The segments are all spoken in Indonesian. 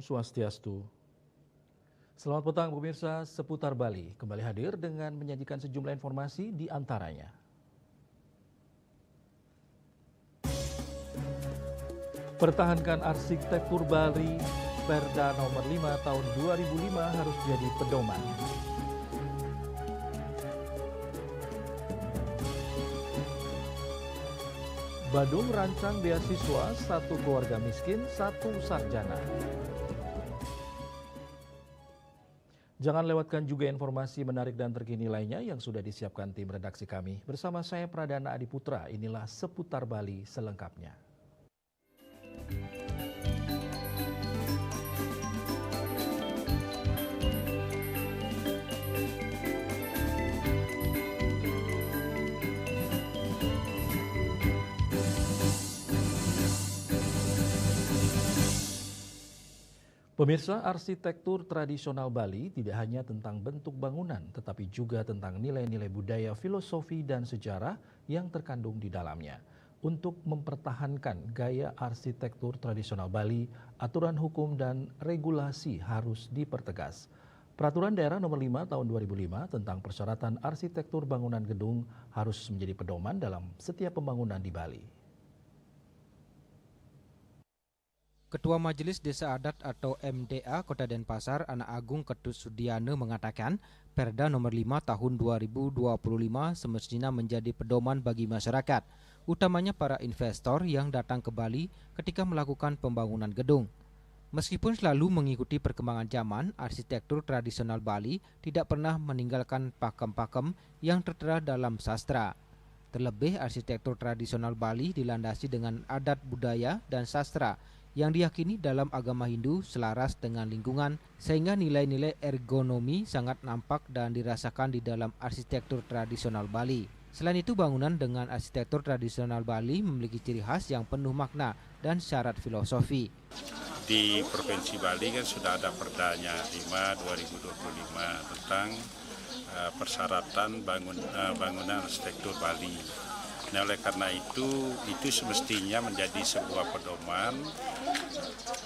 Swastiastu. Selamat petang pemirsa, Seputar Bali kembali hadir dengan menyajikan sejumlah informasi di antaranya. Pertahankan arsitektur Bali, Perda nomor 5 tahun 2005 harus jadi pedoman. Badung rancang beasiswa, satu keluarga miskin, satu sarjana. Jangan lewatkan juga informasi menarik dan terkini lainnya yang sudah disiapkan tim redaksi kami. Bersama saya Pradana Adiputra, inilah Seputar Bali selengkapnya. Pemirsa, arsitektur tradisional Bali tidak hanya tentang bentuk bangunan, tetapi juga tentang nilai-nilai budaya, filosofi, dan sejarah yang terkandung di dalamnya. Untuk mempertahankan gaya arsitektur tradisional Bali, aturan hukum dan regulasi harus dipertegas. Peraturan Daerah Nomor 5 Tahun 2005 tentang persyaratan arsitektur bangunan gedung harus menjadi pedoman dalam setiap pembangunan di Bali. Ketua Majelis Desa Adat atau MDA Kota Denpasar, Anak Agung Ketut Sudiana mengatakan, Perda Nomor 5 Tahun 2025 semestinya menjadi pedoman bagi masyarakat, utamanya para investor yang datang ke Bali ketika melakukan pembangunan gedung. Meskipun selalu mengikuti perkembangan zaman, arsitektur tradisional Bali tidak pernah meninggalkan pakem-pakem yang tertera dalam sastra. Terlebih, arsitektur tradisional Bali dilandasi dengan adat budaya dan sastra yang diyakini dalam agama Hindu selaras dengan lingkungan, sehingga nilai-nilai ergonomi sangat nampak dan dirasakan di dalam arsitektur tradisional Bali. Selain itu, bangunan dengan arsitektur tradisional Bali memiliki ciri khas yang penuh makna dan syarat filosofi. Di Provinsi Bali kan sudah ada Perdanya 5 2025 tentang persyaratan bangunan arsitektur Bali. Nah, oleh karena itu semestinya menjadi sebuah pedoman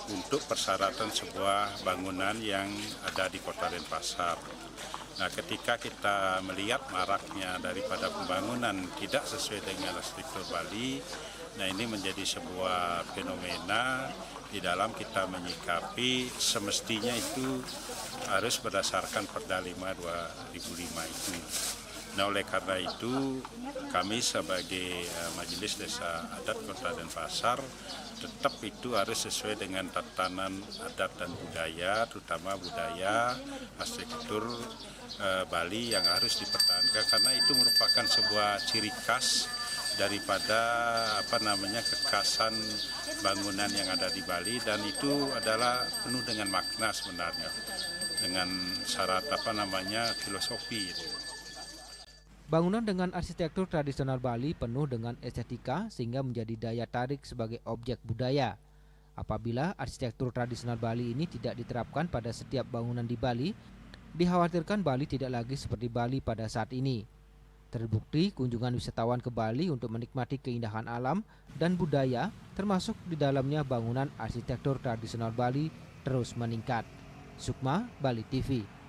untuk persyaratan sebuah bangunan yang ada di Kota Denpasar. Nah, ketika kita melihat maraknya daripada pembangunan tidak sesuai dengan arsitektur Bali, nah ini menjadi sebuah fenomena di dalam kita menyikapi semestinya itu harus berdasarkan Perda 5 2005 itu. Nah, oleh karena itu kami sebagai Majelis Desa Adat Kota Denpasar tetap itu harus sesuai dengan tatanan adat dan budaya, terutama budaya arsitektur Bali yang harus dipertahankan karena itu merupakan sebuah ciri khas daripada kekhasan bangunan yang ada di Bali, dan itu adalah penuh dengan makna sebenarnya dengan syarat filosofi. Bangunan dengan arsitektur tradisional Bali penuh dengan estetika sehingga menjadi daya tarik sebagai objek budaya. Apabila arsitektur tradisional Bali ini tidak diterapkan pada setiap bangunan di Bali, dikhawatirkan Bali tidak lagi seperti Bali pada saat ini. Terbukti kunjungan wisatawan ke Bali untuk menikmati keindahan alam dan budaya, termasuk di dalamnya bangunan arsitektur tradisional Bali, terus meningkat. Sukma, Bali TV.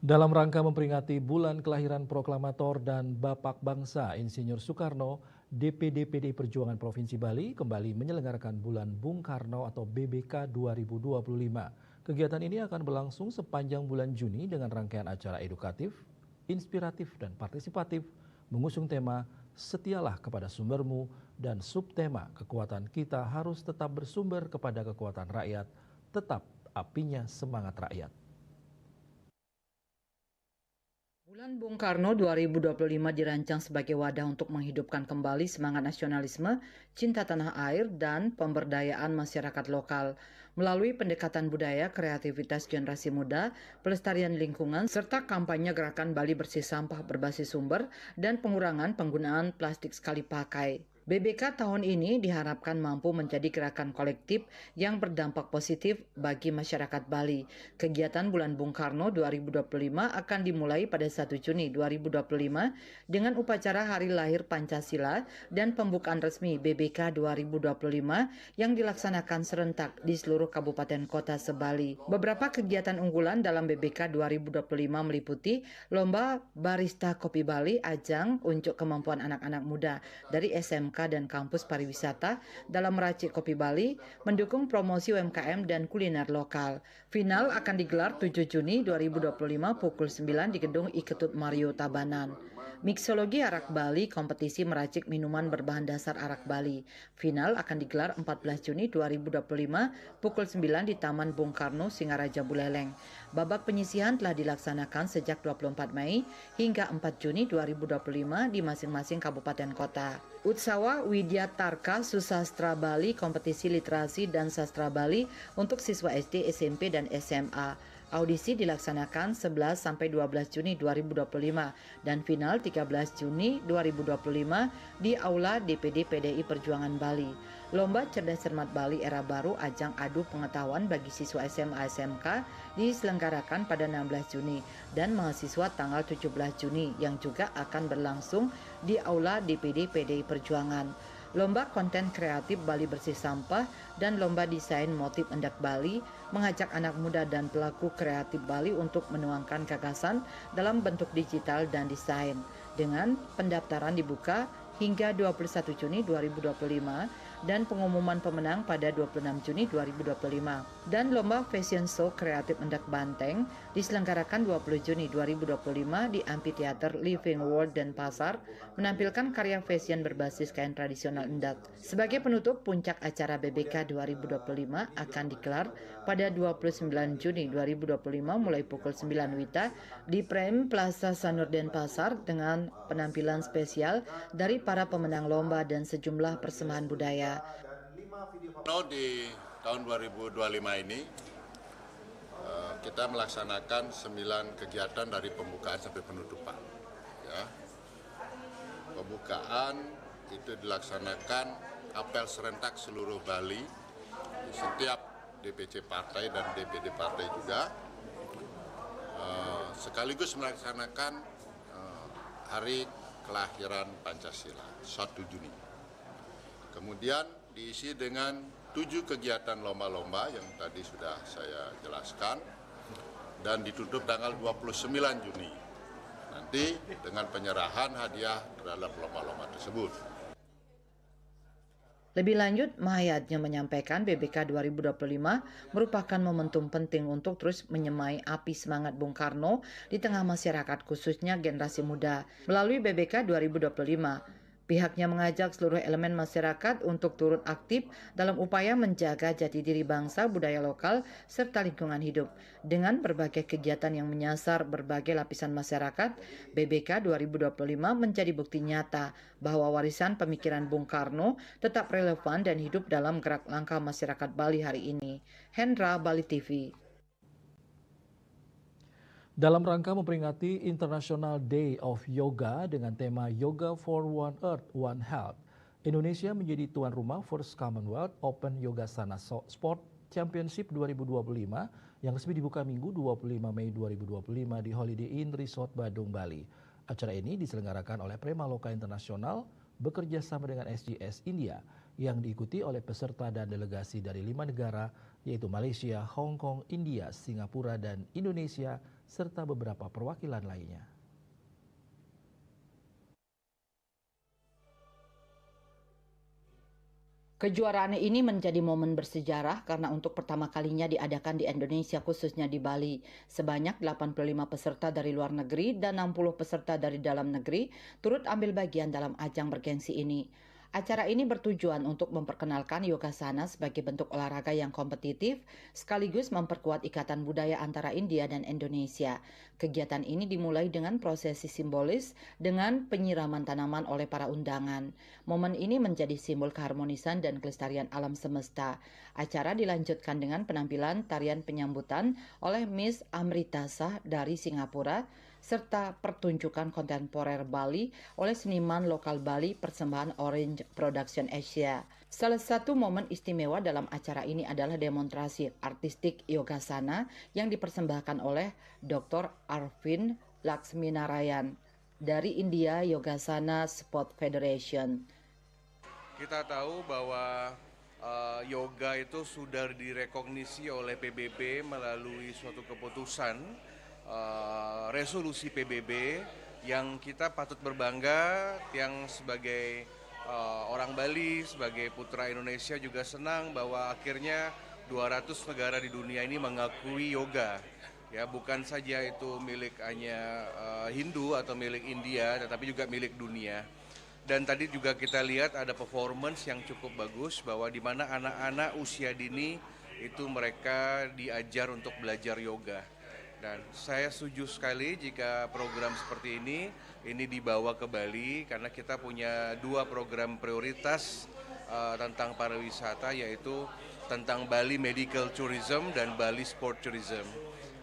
Dalam rangka memperingati bulan kelahiran proklamator dan Bapak Bangsa Insinyur Soekarno, DPD PDI Perjuangan Provinsi Bali kembali menyelenggarakan Bulan Bung Karno atau BBK 2025. Kegiatan ini akan berlangsung sepanjang bulan Juni dengan rangkaian acara edukatif, inspiratif, dan partisipatif, mengusung tema Setialah kepada sumbermu dan subtema Kekuatan kita harus tetap bersumber kepada kekuatan rakyat, tetap apinya semangat rakyat. Bulan Bung Karno 2025 dirancang sebagai wadah untuk menghidupkan kembali semangat nasionalisme, cinta tanah air, dan pemberdayaan masyarakat lokal melalui pendekatan budaya, kreativitas generasi muda, pelestarian lingkungan, serta kampanye gerakan Bali Bersih Sampah Berbasis Sumber dan pengurangan penggunaan plastik sekali pakai. BBK tahun ini diharapkan mampu menjadi gerakan kolektif yang berdampak positif bagi masyarakat Bali. Kegiatan Bulan Bung Karno 2025 akan dimulai pada 1 Juni 2025 dengan upacara Hari Lahir Pancasila dan pembukaan resmi BBK 2025 yang dilaksanakan serentak di seluruh kabupaten kota se-Bali. Beberapa kegiatan unggulan dalam BBK 2025 meliputi Lomba Barista Kopi Bali, ajang unjuk kemampuan anak-anak muda dari SMK dan kampus pariwisata dalam meracik kopi Bali, mendukung promosi UMKM dan kuliner lokal. Final akan digelar 7 Juni 2025 pukul 9 di gedung Iketut Mario Tabanan. Mixologi Arak Bali, kompetisi meracik minuman berbahan dasar arak Bali. Final akan digelar 14 Juni 2025 pukul 9 di Taman Bung Karno, Singaraja, Buleleng. Babak penyisihan telah dilaksanakan sejak 24 Mei hingga 4 Juni 2025 di masing-masing kabupaten kota. Utsawa Widya Tarka Susastra Bali, kompetisi literasi dan sastra Bali untuk siswa SD, SMP, dan SMA. Audisi dilaksanakan 11 sampai 12 Juni 2025 dan final 13 Juni 2025 di Aula DPD PDI Perjuangan Bali. Lomba Cerdas Cermat Bali Era Baru, ajang adu pengetahuan bagi siswa SMA SMK diselenggarakan pada 16 Juni dan mahasiswa tanggal 17 Juni yang juga akan berlangsung di Aula DPD PDI Perjuangan. Lomba konten kreatif Bali Bersih Sampah dan lomba desain motif endak Bali mengajak anak muda dan pelaku kreatif Bali untuk menuangkan gagasan dalam bentuk digital dan desain. Dengan pendaftaran dibuka hingga 21 Juni 2025 dan pengumuman pemenang pada 26 Juni 2025. Dan lomba fashion show kreatif endak Banteng diselenggarakan 20 Juni 2025 di Amphitheater Living World Denpasar, menampilkan karya fashion berbasis kain tradisional endak. Sebagai penutup, puncak acara BBK 2025 akan digelar pada 29 Juni 2025 mulai pukul 9 WITA di Prem Plaza Sanur Denpasar dengan penampilan spesial dari para pemenang lomba dan sejumlah persembahan budaya. Di tahun 2025 ini kita melaksanakan 9 kegiatan dari pembukaan sampai penutupan. Ya. Pembukaan itu dilaksanakan apel serentak seluruh Bali di setiap DPC partai dan DPD partai juga, sekaligus melaksanakan hari kelahiran Pancasila 1 Juni. Kemudian diisi dengan 7 kegiatan lomba-lomba yang tadi sudah saya jelaskan dan ditutup tanggal 29 Juni nanti dengan penyerahan hadiah terhadap lomba-lomba tersebut. Lebih lanjut, Mahayatnya menyampaikan BBK 2025 merupakan momentum penting untuk terus menyemai api semangat Bung Karno di tengah masyarakat, khususnya generasi muda. Melalui BBK 2025, pihaknya mengajak seluruh elemen masyarakat untuk turut aktif dalam upaya menjaga jati diri bangsa, budaya lokal, serta lingkungan hidup. Dengan berbagai kegiatan yang menyasar berbagai lapisan masyarakat, BBK 2025 menjadi bukti nyata bahwa warisan pemikiran Bung Karno tetap relevan dan hidup dalam gerak langkah masyarakat Bali hari ini. Hendra, Bali TV. Dalam rangka memperingati International Day of Yoga dengan tema Yoga for One Earth, One Health, Indonesia menjadi tuan rumah First Commonwealth Open Yogasana Sport Championship 2025 yang resmi dibuka Minggu 25 Mei 2025 di Holiday Inn Resort Badung, Bali. Acara ini diselenggarakan oleh Premaloka Internasional bekerja sama dengan SGS India yang diikuti oleh peserta dan delegasi dari 5 negara yaitu Malaysia, Hong Kong, India, Singapura, dan Indonesia serta beberapa perwakilan lainnya. Kejuaraan ini menjadi momen bersejarah karena untuk pertama kalinya diadakan di Indonesia, khususnya di Bali. Sebanyak 85 peserta dari luar negeri dan 60 peserta dari dalam negeri turut ambil bagian dalam ajang bergengsi ini. Acara ini bertujuan untuk memperkenalkan Yogasana sebagai bentuk olahraga yang kompetitif, sekaligus memperkuat ikatan budaya antara India dan Indonesia. Kegiatan ini dimulai dengan prosesi simbolis dengan penyiraman tanaman oleh para undangan. Momen ini menjadi simbol keharmonisan dan kelestarian alam semesta. Acara dilanjutkan dengan penampilan tarian penyambutan oleh Miss Amrita Shah dari Singapura, serta pertunjukan kontemporer Bali oleh seniman lokal Bali persembahan Orange Production Asia. Salah satu momen istimewa dalam acara ini adalah demonstrasi artistik Yogasana yang dipersembahkan oleh Dr. Arvind Laksminarayan dari India Yogasana Sport Federation. Kita tahu bahwa yoga itu sudah direkognisi oleh PBB melalui suatu keputusan resolusi PBB yang kita patut berbangga, yang sebagai orang Bali, sebagai putra Indonesia juga senang bahwa akhirnya 200 negara di dunia ini mengakui yoga. Ya, bukan saja itu milik hanya Hindu atau milik India, tetapi juga milik dunia. Dan tadi juga kita lihat ada performance yang cukup bagus bahwa di mana anak-anak usia dini itu mereka diajar untuk belajar yoga. Dan saya setuju sekali jika program seperti ini dibawa ke Bali karena kita punya 2 program prioritas tentang pariwisata, yaitu tentang Bali Medical Tourism dan Bali Sport Tourism.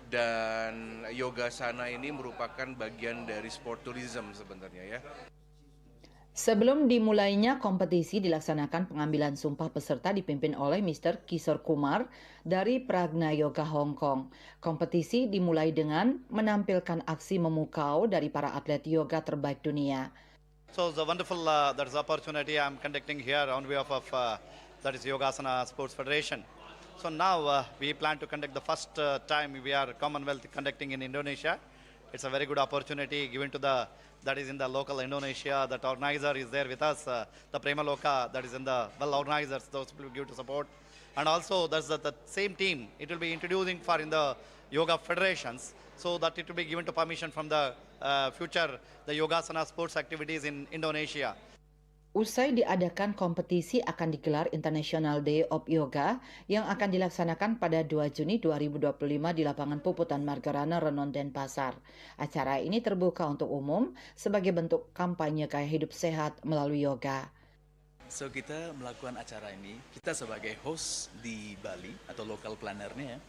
Dan Yogasana ini merupakan bagian dari sport tourism sebenarnya ya. Sebelum dimulainya kompetisi dilaksanakan pengambilan sumpah peserta dipimpin oleh Mr. Kishore Kumar dari Pragna Yoga Hong Kong. Kompetisi dimulai dengan menampilkan aksi memukau dari para atlet yoga terbaik dunia. So the wonderful that's opportunity I'm conducting here on behalf of that is Yogasana Sports Federation. So now we plan to conduct the first time we are Commonwealth conducting in Indonesia. It's a very good opportunity given to that is in the local Indonesia. That organizer is there with us, the Prema Loka, that is in the well organizers, those people give to support. And also that's the same team, it will be introducing for in the yoga federations, so that it will be given to permission from the future, the Yogasana sports activities in Indonesia. Usai diadakan kompetisi akan digelar International Day of Yoga yang akan dilaksanakan pada 2 Juni 2025 di lapangan Puputan Margarana, Renon, Denpasar. Acara ini terbuka untuk umum sebagai bentuk kampanye gaya hidup sehat melalui yoga. So kita melakukan acara ini, kita sebagai host di Bali atau local plannernya,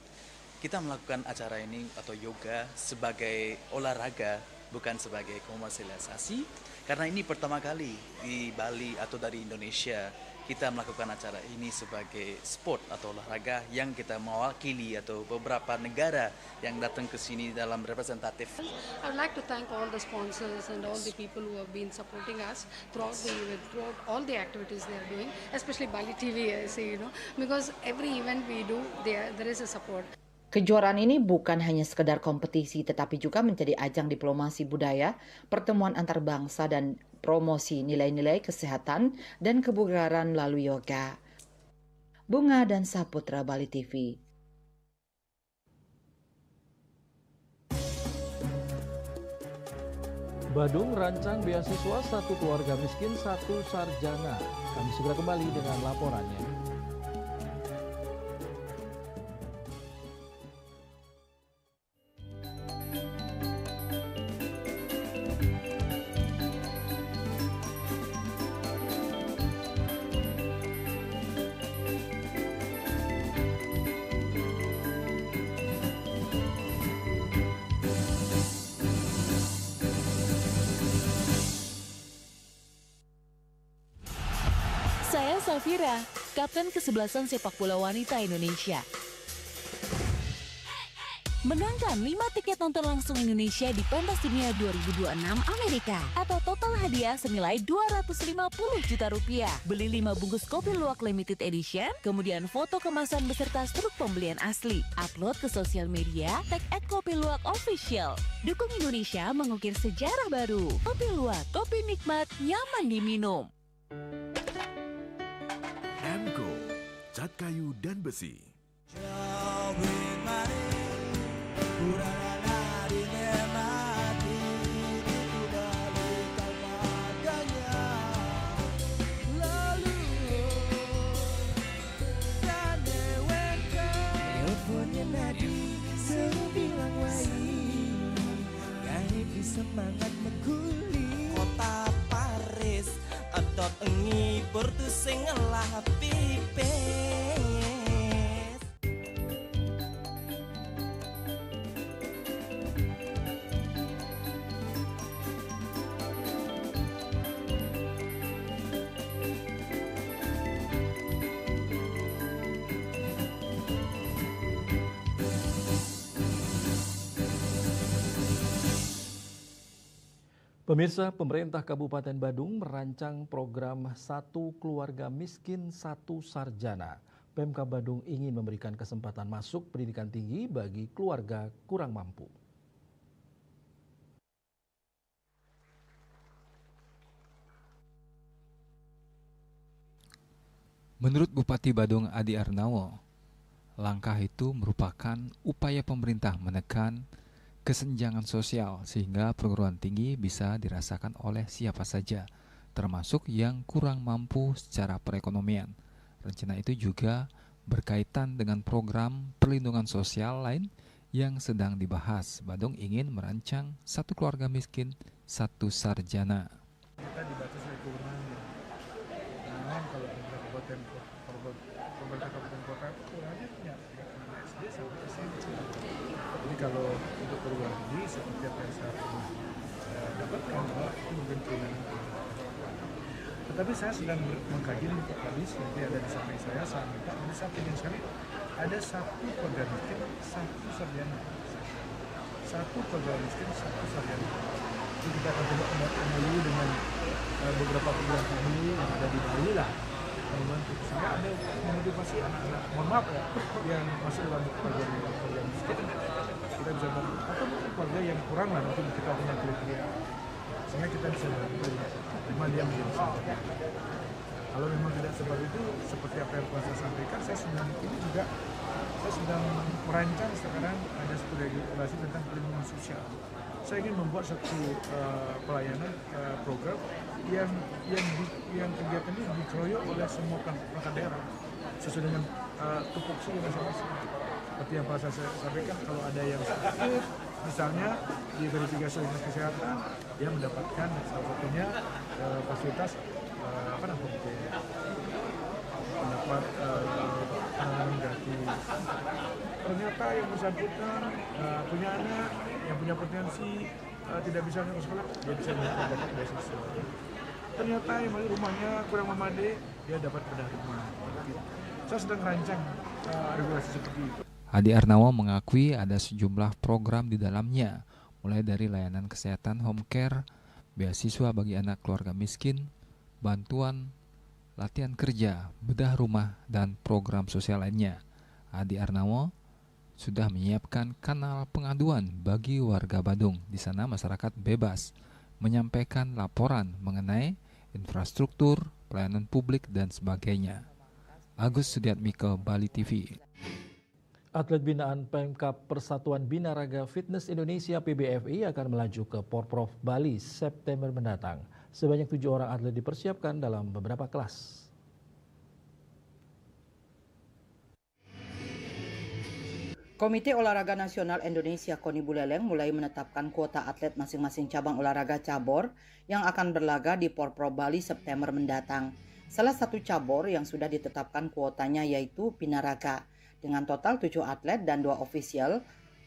kita melakukan acara ini atau yoga sebagai olahraga, bukan sebagai komersialisasi. Karena ini pertama kali di Bali atau dari Indonesia kita melakukan acara ini sebagai sport atau olahraga yang kita mewakili atau beberapa negara yang datang ke sini dalam representatif. I would like to thank all the sponsors and all the people who have been supporting us throughout all the activities they are doing, especially Bali TV, I say, because every event we do there is a support. Kejuaraan ini bukan hanya sekedar kompetisi, tetapi juga menjadi ajang diplomasi budaya, pertemuan antar bangsa, dan promosi nilai-nilai kesehatan dan kebugaran melalui yoga. Bunga dan Saputra, Bali TV. Badung rancang beasiswa 1 keluarga miskin 1 sarjana. Kami segera kembali dengan laporannya. Saya Safira, kapten kesebelasan sepak bola wanita Indonesia. Menangkan 5 tiket nonton langsung Indonesia di Pentas Dunia 2026 Amerika atau total hadiah senilai 250 juta rupiah. Beli 5 bungkus kopi luwak limited edition, kemudian foto kemasan beserta struk pembelian asli. Upload ke sosial media, tag @kopiluwakofficial. Dukung Indonesia mengukir sejarah baru. Kopi Luwak, kopi nikmat, nyaman diminum. Emco, cat kayu dan besi. Semangat meguli kota Paris adot ngibur tu sing ngelah pipes. Pemirsa, pemerintah Kabupaten Badung merancang program Satu Keluarga Miskin Satu Sarjana. Pemkab Badung ingin memberikan kesempatan masuk pendidikan tinggi bagi keluarga kurang mampu. Menurut Bupati Badung Adi Arnawo, langkah itu merupakan upaya pemerintah menekan kesenjangan sosial sehingga perguruan tinggi bisa dirasakan oleh siapa saja, termasuk yang kurang mampu secara perekonomian. Rencana itu juga berkaitan dengan program perlindungan sosial lain yang sedang dibahas. Badung ingin merancang Satu Keluarga Miskin Satu Sarjana. Kita dibatasi oleh kewenangan. Namun kalau pemerintah kabupaten kota itu kewenangannya punya SD sampai SMP. Jadi kalau untuk perguruan tinggi seperti apa yang saya dapatkan, itu mungkin kewenangan. Tetapi saya sedang mengkaji nih Pak Kadis, nanti ada di samping saya minta, ini saya ingin sekali ada satu keluarga miskin, satu sarjana. Satu keluarga miskin, satu sarjana. Jadi kita akan coba MOU dengan beberapa perguruan tinggi yang ada di Bali lah. Membantu, sehingga ada memotivasi anak-anak, mohon maaf ya, yang masuk dalam keluarga miskin, kita bisa bantu. Atau mungkin keluarga yang kurang lah, mungkin kita punya kriteria. Sehingga kita bisa bantu, cuma dia menjadi sarjana. Kalau memang tidak seperti itu, seperti apa yang saya sampaikan, saya sedang merancang sekarang ada satu regulasi tentang perlindungan sosial. Saya ingin membuat satu pelayanan program yang kegiatan ini dikeroyok oleh semua perangkat daerah sesuai dengan tupoksi masing-masing. Seperti yang saya sampaikan, kalau ada yang sakit, misalnya di verifikasi dinas kesehatan, dia mendapatkan salah satunya fasilitas mendapat penanganan gratis. Ternyata yang bersangkutan punya anak yang punya potensi tidak bisa masuk sekolah, dia bisa dapat beasiswa. Ternyata yang rumahnya kurang memadai, dia dapat bedah rumah. Saya sedang rancang regulasi seperti itu. Adi Arnawo mengakui ada sejumlah program di dalamnya, mulai dari layanan kesehatan home care, beasiswa bagi anak keluarga miskin, bantuan, latihan kerja, bedah rumah, dan program sosial lainnya. Adi Arnawo sudah menyiapkan kanal pengaduan bagi warga Badung. Di sana masyarakat bebas menyampaikan laporan mengenai infrastruktur, pelayanan publik, dan sebagainya. Agus Sudiatmiko, Bali TV. Atlet binaan Pemkab Persatuan Binaraga Fitness Indonesia PBFI akan melaju ke Porprov Bali September mendatang. Sebanyak 7 orang atlet dipersiapkan dalam beberapa kelas. Komite Olahraga Nasional Indonesia KONI Buleleng mulai menetapkan kuota atlet masing-masing cabang olahraga cabur yang akan berlaga di Porprov Bali September mendatang. Salah satu cabur yang sudah ditetapkan kuotanya yaitu Binaraga dengan total 7 atlet dan 2 ofisial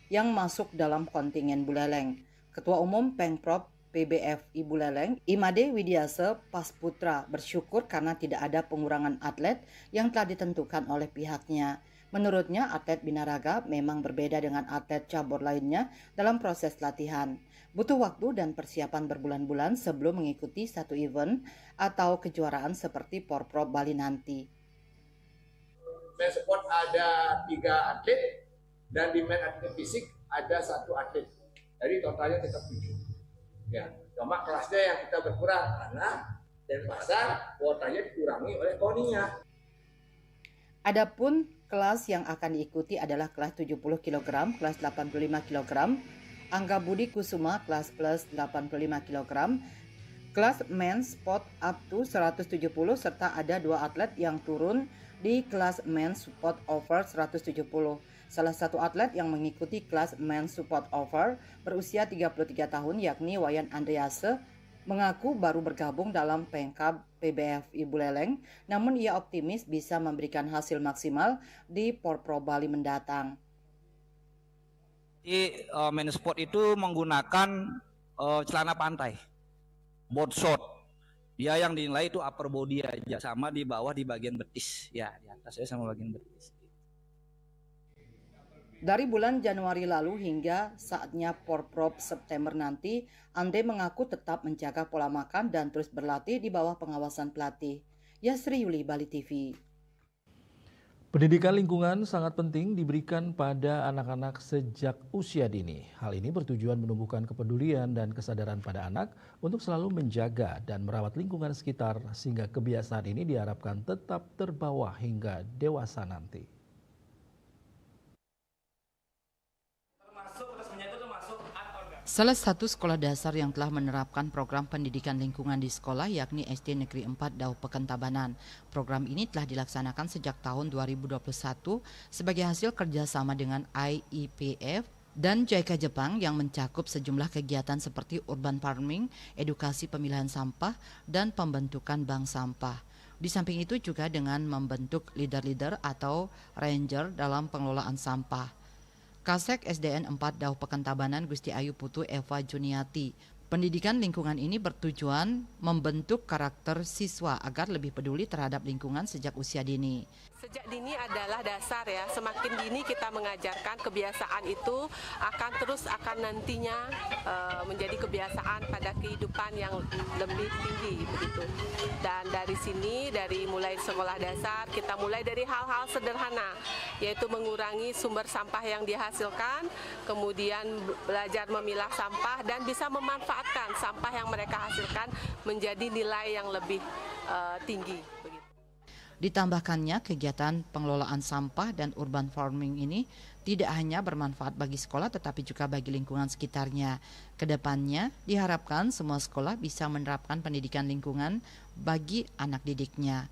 yang masuk dalam kontingen Buleleng. Ketua Umum Pemprov PBFI Buleleng, Imade Widiase Pasputra bersyukur karena tidak ada pengurangan atlet yang telah ditentukan oleh pihaknya. Menurutnya, atlet Binaraga memang berbeda dengan atlet cabur lainnya dalam proses latihan. Butuh waktu dan persiapan berbulan-bulan sebelum mengikuti satu event atau kejuaraan seperti Porprov Bali nanti. Main sport ada 3 atlet dan di main atlet fisik ada 1 atlet. Jadi totalnya tetap 7. Ya, cuma kelasnya yang kita berkurang karena Denpasar kuotanya dikurangi oleh KONI-nya. Adapun kelas yang akan diikuti adalah kelas 70 kg, kelas 85 kg, Angga Budi Kusuma kelas plus 85 kg, kelas men's spot up to 170 serta ada 2 atlet yang turun di kelas men's spot over 170. Salah satu atlet yang mengikuti kelas men's support over berusia 33 tahun yakni Wayan Andrease mengaku baru bergabung dalam Pemkab PBFI Buleleng, namun ia optimis bisa memberikan hasil maksimal di Porprov Bali mendatang. Di men's sport itu menggunakan celana pantai, board short. Dia yang dinilai itu upper body aja, sama di bawah di bagian betis, ya di atasnya sama bagian betis. Dari bulan Januari lalu hingga saatnya Porprov September nanti, Ande mengaku tetap menjaga pola makan dan terus berlatih di bawah pengawasan pelatih. Yasri Yuli, Bali TV. Pendidikan lingkungan sangat penting diberikan pada anak-anak sejak usia dini. Hal ini bertujuan menumbuhkan kepedulian dan kesadaran pada anak untuk selalu menjaga dan merawat lingkungan sekitar sehingga kebiasaan ini diharapkan tetap terbawa hingga dewasa nanti. Salah satu sekolah dasar yang telah menerapkan program pendidikan lingkungan di sekolah yakni SD Negeri 4 Dauh Pekantabanan. Program ini telah dilaksanakan sejak tahun 2021 sebagai hasil kerjasama dengan IEPF dan JICA Jepang yang mencakup sejumlah kegiatan seperti urban farming, edukasi pemilihan sampah, dan pembentukan bank sampah. Di samping itu juga dengan membentuk leader-leader atau ranger dalam pengelolaan sampah. Kasek SDN 4 Dauh Pekantabanan Gusti Ayu Putu Eva Juniati. Pendidikan lingkungan ini bertujuan membentuk karakter siswa agar lebih peduli terhadap lingkungan sejak usia dini. Sejak dini adalah dasar ya, semakin dini kita mengajarkan kebiasaan itu akan nantinya menjadi kebiasaan pada kehidupan yang lebih tinggi begitu. Dan dari sini, dari mulai sekolah dasar, kita mulai dari hal-hal sederhana, yaitu mengurangi sumber sampah yang dihasilkan, kemudian belajar memilah sampah dan bisa memanfaatkan sampah yang mereka hasilkan menjadi nilai yang lebih tinggi. Ditambahkannya, kegiatan pengelolaan sampah dan urban farming ini tidak hanya bermanfaat bagi sekolah tetapi juga bagi lingkungan sekitarnya. Kedepannya diharapkan semua sekolah bisa menerapkan pendidikan lingkungan bagi anak didiknya.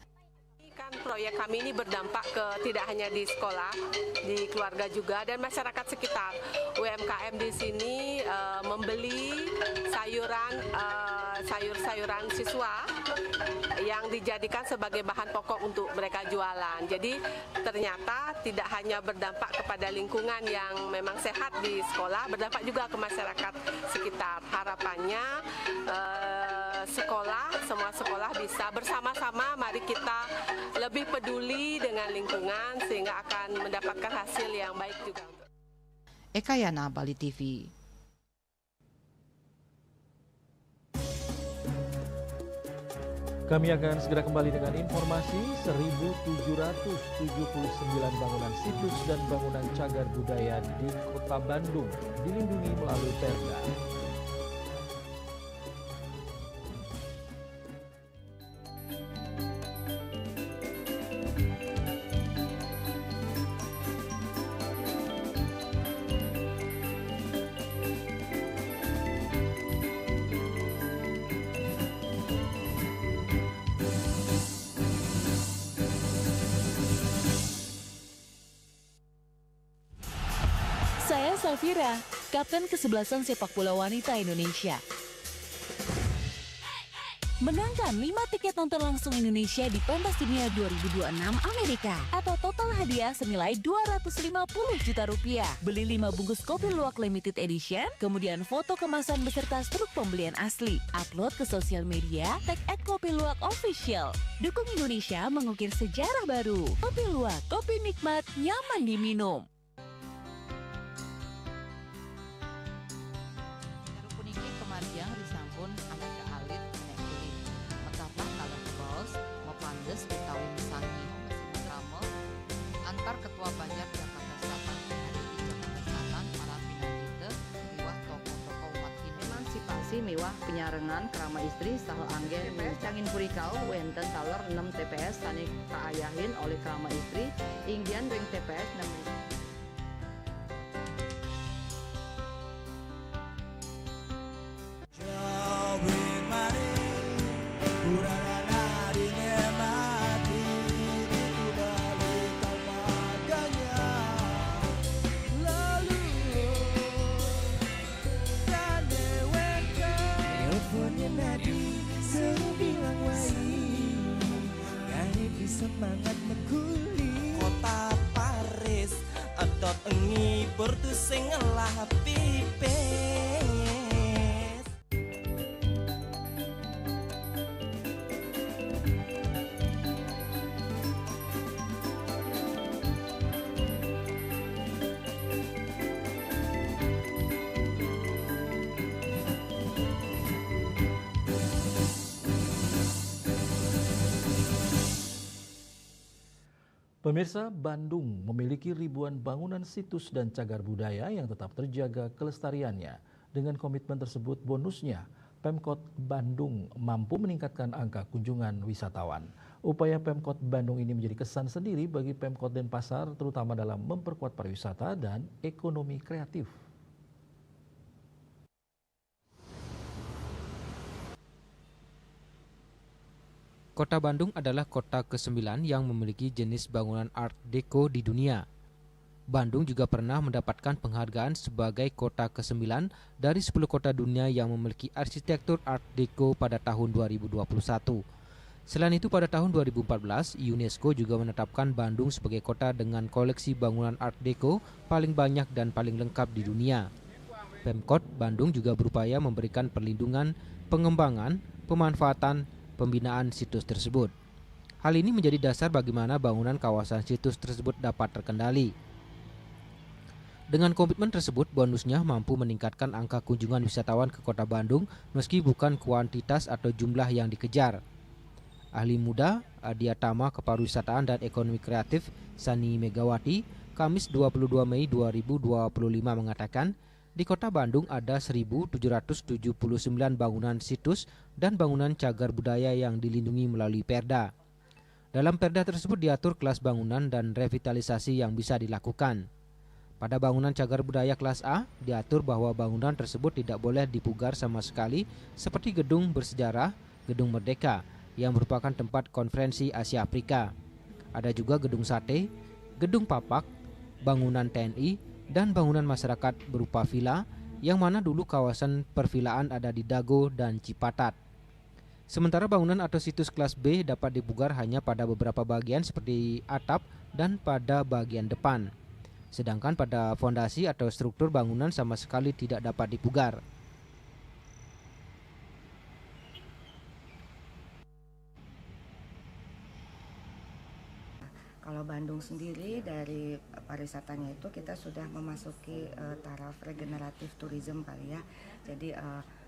Proyek kami ini berdampak ke tidak hanya di sekolah, di keluarga juga dan masyarakat sekitar. UMKM di sini membeli sayur-sayuran siswa yang dijadikan sebagai bahan pokok untuk mereka jualan. Jadi ternyata tidak hanya berdampak kepada lingkungan yang memang sehat di sekolah, berdampak juga ke masyarakat sekitar. Harapannya semua sekolah bisa bersama-sama, mari kita lebih peduli dengan lingkungan sehingga akan mendapatkan hasil yang baik juga. Eka Yana, Bali TV. Kami akan segera kembali dengan informasi 1.779 bangunan situs dan bangunan cagar budaya di Kota Bandung dilindungi melalui Perda. Saya Safira, Kapten Kesebelasan Sepak Bola Wanita Indonesia. Menangkan 5 tiket nonton langsung Indonesia di Pentas Dunia 2026 Amerika atau total hadiah senilai Rp250 juta. Beli 5 bungkus kopi luwak limited edition, kemudian foto kemasan beserta struk pembelian asli. Upload ke sosial media, tag @kopiluwak_official. Dukung Indonesia mengukir sejarah baru. Kopi Luwak, kopi nikmat, nyaman diminum. Antar Ketua Banjar Jakarta Selatan hari di Jakarta Selatan para pinangite miwah tokoh-tokoh umat Hindu emansipasi miwah penyarengan kerama istri saha angge mencangin purikau wenten taler 6 TPS tani kaayahin oleh kerama istri inggian ring TPS 6. Semangat mengguling kota Paris Pemirsa, Bandung memiliki ribuan bangunan situs dan cagar budaya yang tetap terjaga kelestariannya. Dengan komitmen tersebut, bonusnya Pemkot Bandung mampu meningkatkan angka kunjungan wisatawan. Upaya Pemkot Bandung ini menjadi kesan sendiri bagi Pemkot Denpasar, terutama dalam memperkuat pariwisata dan ekonomi kreatif. Kota Bandung adalah kota ke-9 yang memiliki jenis bangunan Art Deco di dunia. Bandung juga pernah mendapatkan penghargaan sebagai kota ke-9 dari 10 kota dunia yang memiliki arsitektur Art Deco pada tahun 2021. Selain itu, pada tahun 2014, UNESCO juga menetapkan Bandung sebagai kota dengan koleksi bangunan Art Deco paling banyak dan paling lengkap di dunia. Pemkot Bandung juga berupaya memberikan perlindungan, pengembangan, pemanfaatan, pembinaan situs tersebut. Hal ini menjadi dasar bagaimana bangunan kawasan situs tersebut dapat terkendali. Dengan komitmen tersebut, bonusnya mampu meningkatkan angka kunjungan wisatawan ke Kota Bandung meski bukan kuantitas atau jumlah yang dikejar. Ahli muda Adiatama Kepariwisataan dan Ekonomi Kreatif Sani Megawati, Kamis 22 Mei 2025 mengatakan, di Kota Bandung ada 1.779 bangunan situs dan bangunan cagar budaya yang dilindungi melalui Perda. Dalam Perda tersebut diatur kelas bangunan dan revitalisasi yang bisa dilakukan. Pada bangunan cagar budaya kelas A, diatur bahwa bangunan tersebut tidak boleh dipugar sama sekali seperti gedung bersejarah, gedung Merdeka, yang merupakan tempat konferensi Asia Afrika. Ada juga gedung sate, gedung papak, bangunan TNI, dan bangunan masyarakat berupa villa, yang mana dulu kawasan pervilaan ada di Dago dan Cipatat. Sementara bangunan atau situs kelas B dapat dipugar hanya pada beberapa bagian seperti atap dan pada bagian depan. Sedangkan pada fondasi atau struktur bangunan sama sekali tidak dapat dipugar. Kalau Bandung sendiri dari pariwisatanya itu kita sudah memasuki taraf regeneratif tourism kali ya. Jadi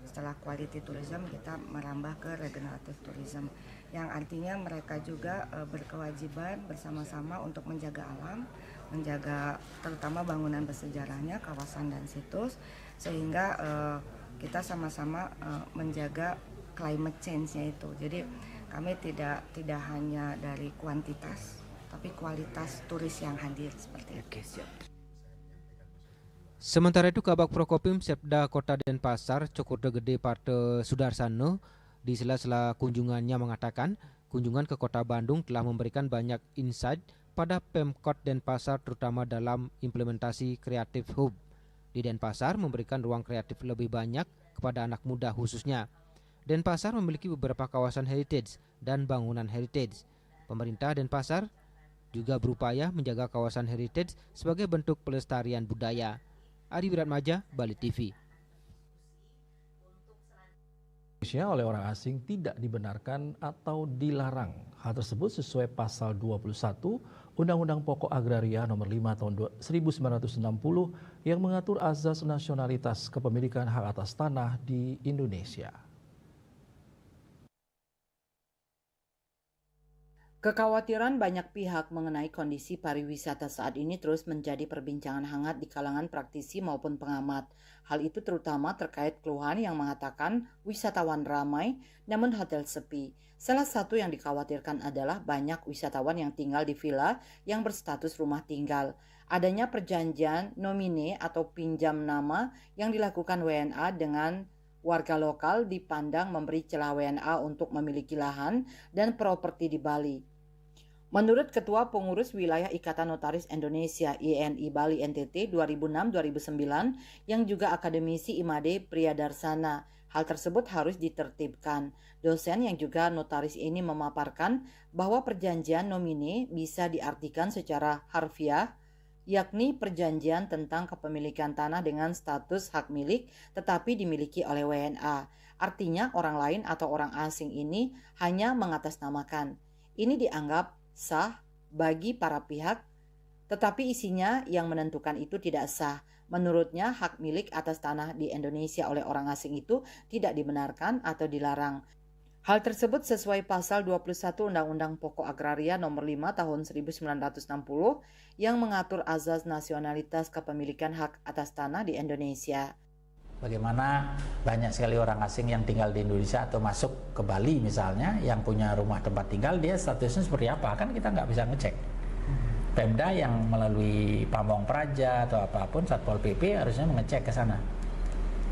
setelah quality tourism kita merambah ke regeneratif tourism, yang artinya mereka juga berkewajiban bersama-sama untuk menjaga alam, menjaga terutama bangunan bersejarahnya, kawasan dan situs, sehingga kita sama-sama menjaga climate change-nya itu. Jadi kami tidak hanya dari kuantitas, tapi kualitas turis yang hadir seperti itu. Sementara itu, Kabak Prokopim Sepda Kota Denpasar, Cokurdo Gede Parte Sudarsano, di sela-sela kunjungannya mengatakan, kunjungan ke Kota Bandung telah memberikan banyak insight pada Pemkot Denpasar, terutama dalam implementasi Creative Hub. Di Denpasar memberikan ruang kreatif lebih banyak kepada anak muda khususnya. Denpasar memiliki beberapa kawasan heritage dan bangunan heritage. Pemerintah Denpasar juga berupaya menjaga kawasan heritage sebagai bentuk pelestarian budaya. Adi Wiratmaja, Bali TV. Indonesia oleh orang asing tidak dibenarkan atau dilarang. Hal tersebut sesuai pasal 21 Undang-Undang Pokok Agraria Nomor 5 Tahun 1960 yang mengatur azas nasionalitas kepemilikan hak atas tanah di Indonesia. Kekhawatiran banyak pihak mengenai kondisi pariwisata saat ini terus menjadi perbincangan hangat di kalangan praktisi maupun pengamat. Hal itu terutama terkait keluhan yang mengatakan wisatawan ramai namun hotel sepi. Salah satu yang dikhawatirkan adalah banyak wisatawan yang tinggal di villa yang berstatus rumah tinggal. Adanya perjanjian nomine atau pinjam nama yang dilakukan WNA dengan warga lokal dipandang memberi celah WNA untuk memiliki lahan dan properti di Bali. Menurut Ketua Pengurus Wilayah Ikatan Notaris Indonesia INI Bali NTT 2006-2009 yang juga akademisi IMADE Priyadarsana, hal tersebut harus ditertibkan. Dosen yang juga notaris ini memaparkan bahwa perjanjian nomine bisa diartikan secara harfiah, yakni perjanjian tentang kepemilikan tanah dengan status hak milik tetapi dimiliki oleh WNA. Artinya orang lain atau orang asing ini hanya mengatasnamakan. Ini dianggap sah bagi para pihak, tetapi isinya yang menentukan itu tidak sah. Menurutnya, hak milik atas tanah di Indonesia oleh orang asing itu tidak dibenarkan atau dilarang. Hal tersebut sesuai pasal 21 Undang-Undang Pokok Agraria Nomor 5 Tahun 1960 yang mengatur azas nasionalitas kepemilikan hak atas tanah di Indonesia. Bagaimana banyak sekali orang asing yang tinggal di Indonesia atau masuk ke Bali misalnya, yang punya rumah tempat tinggal, dia statusnya seperti apa? Kan kita nggak bisa ngecek. Pemda yang melalui Pamong Praja atau apapun, Satpol PP harusnya mengecek ke sana.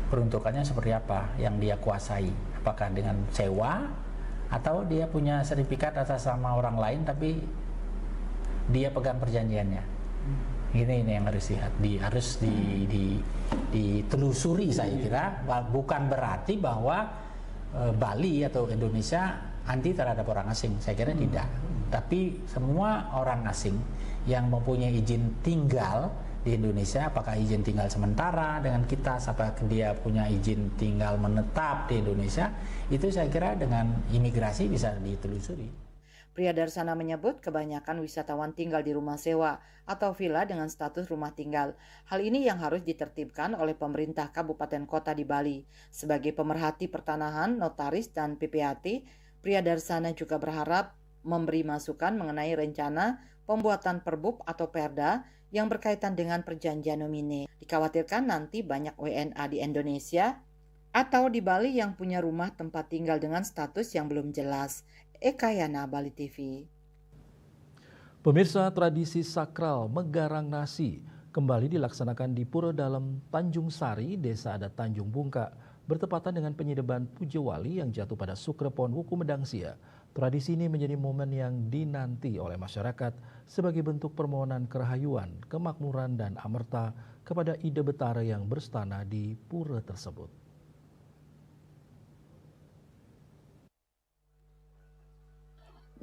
Peruntukannya seperti apa yang dia kuasai. Apakah dengan sewa atau dia punya sertifikat atas nama orang lain tapi dia pegang perjanjiannya. Ini yang harus ditelusuri saya kira. Bukan berarti bahwa Bali atau Indonesia anti terhadap orang asing. Saya kira tidak. Tapi semua orang asing yang mempunyai izin tinggal di Indonesia, apakah izin tinggal sementara dengan kita, apakah dia punya izin tinggal menetap di Indonesia, itu saya kira dengan imigrasi bisa ditelusuri. Pria Darsana menyebut kebanyakan wisatawan tinggal di rumah sewa atau villa dengan status rumah tinggal. Hal ini yang harus ditertibkan oleh pemerintah kabupaten kota di Bali. Sebagai pemerhati pertanahan, notaris, dan PPAT, Pria Darsana juga berharap memberi masukan mengenai rencana pembuatan perbub atau perda yang berkaitan dengan perjanjian nomine. Dikhawatirkan nanti banyak WNA di Indonesia atau di Bali yang punya rumah tempat tinggal dengan status yang belum jelas. Eka Yana, Bali TV. Pemirsa, tradisi sakral Megarang Nasi kembali dilaksanakan di Pura Dalem Tanjung Sari, Desa Adat Tanjung Bungka, bertepatan dengan penyedeban Puja Wali yang jatuh pada Sukrepon Wuku Medangsia. Tradisi ini menjadi momen yang dinanti oleh masyarakat sebagai bentuk permohonan kerahayuan, kemakmuran, dan amerta kepada Ida Betara yang berstana di pura tersebut.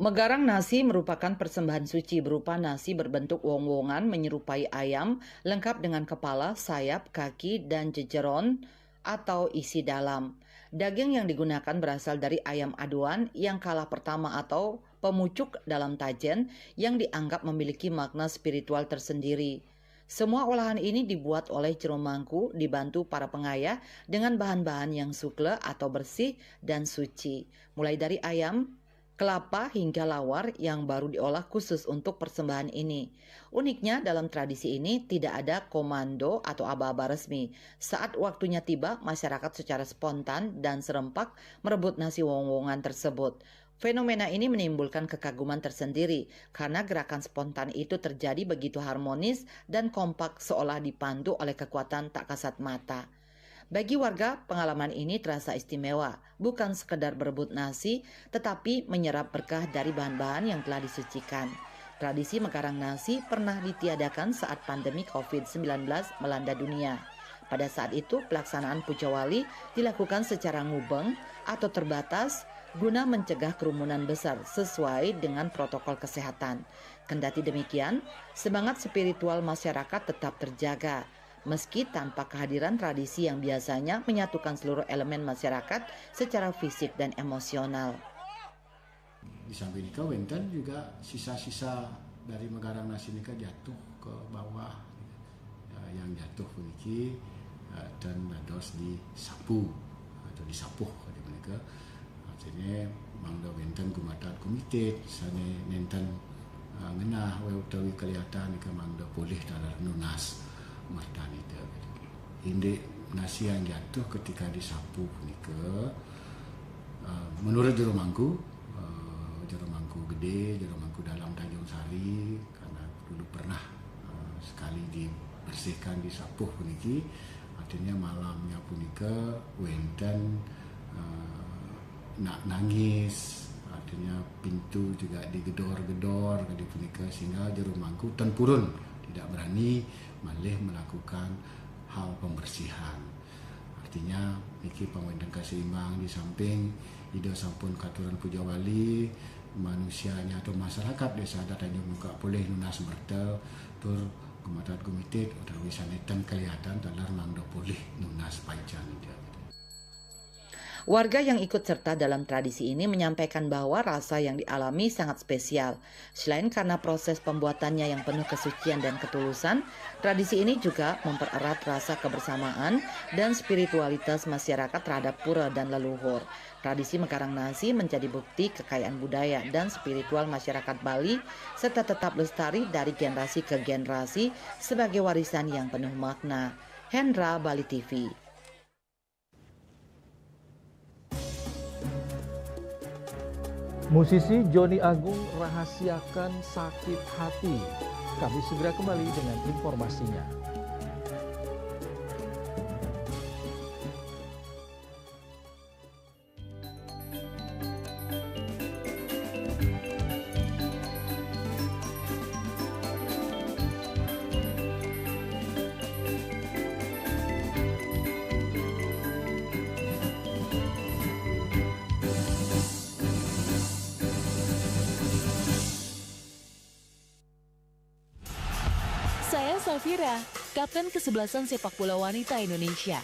Megarang nasi merupakan persembahan suci berupa nasi berbentuk wong-wongan menyerupai ayam, lengkap dengan kepala, sayap, kaki, dan jejeron atau isi dalam. Daging yang digunakan berasal dari ayam aduan yang kalah pertama atau pemucuk dalam tajen yang dianggap memiliki makna spiritual tersendiri. Semua olahan ini dibuat oleh jero mangku dibantu para pengayah dengan bahan-bahan yang sukle atau bersih dan suci. Mulai dari ayam, kelapa hingga lawar yang baru diolah khusus untuk persembahan ini. Uniknya dalam tradisi ini tidak ada komando atau aba-aba resmi. Saat waktunya tiba, masyarakat secara spontan dan serempak merebut nasi wong-wongan tersebut. Fenomena ini menimbulkan kekaguman tersendiri karena gerakan spontan itu terjadi begitu harmonis dan kompak seolah dipandu oleh kekuatan tak kasat mata. Bagi warga, pengalaman ini terasa istimewa, bukan sekedar berebut nasi, tetapi menyerap berkah dari bahan-bahan yang telah disucikan. Tradisi Megarang Nasi pernah ditiadakan saat pandemi COVID-19 melanda dunia. Pada saat itu, pelaksanaan Puja Wali dilakukan secara ngubeng atau terbatas guna mencegah kerumunan besar sesuai dengan protokol kesehatan. Kendati demikian, semangat spiritual masyarakat tetap terjaga, meski tanpa kehadiran tradisi yang biasanya menyatukan seluruh elemen masyarakat secara fisik dan emosional. Di samping itu, wenten juga sisa-sisa dari Megarang Nasi ini jatuh ke bawah, yang jatuh puniki dan dados disapu atau disapuh di mereka. Artinya mangda wenten kumatat komite, sana nenten ngenah we utawi kelihatan ke mangda boleh dalam nunas martan itu. Inde nasi yang jatuh ketika disapu punika menurut jero mangku gede, jero mangku dalam Tanjung Sari, karena dulu pernah sekali dibersihkan disapuh puniki, artinya malamnya punika wenten nak nangis, artinya pintu juga digedor-gedor di punika sehingga jero mangku tempurun tidak berani malih melakukan hal pembersihan. Artinya niki pangwenden kaseimbang di samping ida sampun katuran Puja Wali, manusianya atau masyarakat desa Adat Tanjung Bungka boleh lunas mertel tur kumatat komite utawi sanetan kelihatan dalam mangda boleh lunas paican ida. Warga yang ikut serta dalam tradisi ini menyampaikan bahwa rasa yang dialami sangat spesial. Selain karena proses pembuatannya yang penuh kesucian dan ketulusan, tradisi ini juga mempererat rasa kebersamaan dan spiritualitas masyarakat terhadap pura dan leluhur. Tradisi mekarang nasi menjadi bukti kekayaan budaya dan spiritual masyarakat Bali serta tetap lestari dari generasi ke generasi sebagai warisan yang penuh makna. Hendra, Bali TV. Musisi Joni Agung rahasiakan sakit hati. Kami segera kembali dengan informasinya. Saya Safira, kapten kesebelasan sepak bola wanita Indonesia.